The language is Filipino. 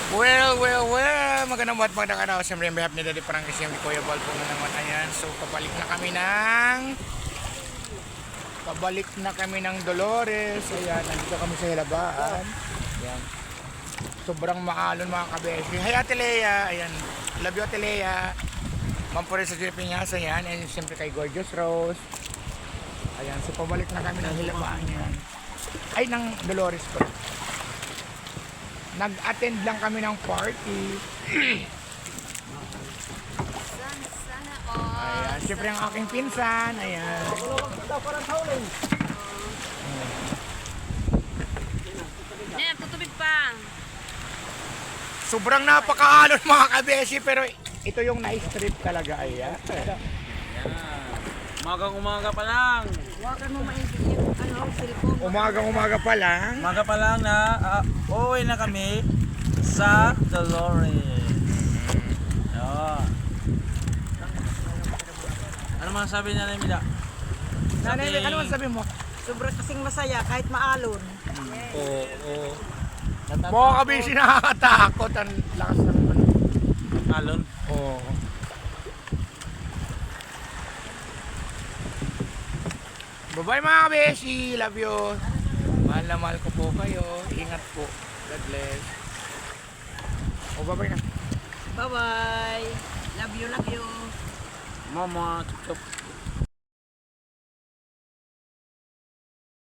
Well, magandang araw. Siyempre, behap ni Daddy Frankie, siyempre Kuya Bal po na naman. Ayan, so pabalik na kami ng Dolores. Ayan, nandito kami sa Hilabaan. Ayan. Sobrang maalon mga kabeshi. Hi Ate Lea. Ayan, love you Ate Lea. Mampure sa Jeepy niya. Ayan, and siyempre kay Gorgeous Rose. Ayan, so pabalik na kami ng Hilabaan. Ayan. Ay, ng Dolores ko. Nag-attend lang kami ng party. Sana all. Ayan, siyempre ang aking pinsan. Ayan. Ayan, tutubig pa. Sobrang napakaalon mga kabeshi, pero ito yung nice trip talaga. Ayan. Umaga pa lang. Huwag mo maingit yung cellphone. Umaga pa lang. Umaga pa lang na uuwi na kami sa Dolores. Yun. Ano man sabi niya na Mila? Nanay, ano man sabi mo? Sobrang kasing masaya kahit maalon. Oo. Mga kabeshi, nakakatakot. Ang lakas ng ano. Alon. Oo. Bye-bye mga kabeshi. Love you. Mahal na mahal ko po kayo. Ingat po. God bless. O, bye-bye na. Bye-bye. Love you, love you. Mama, chup chup.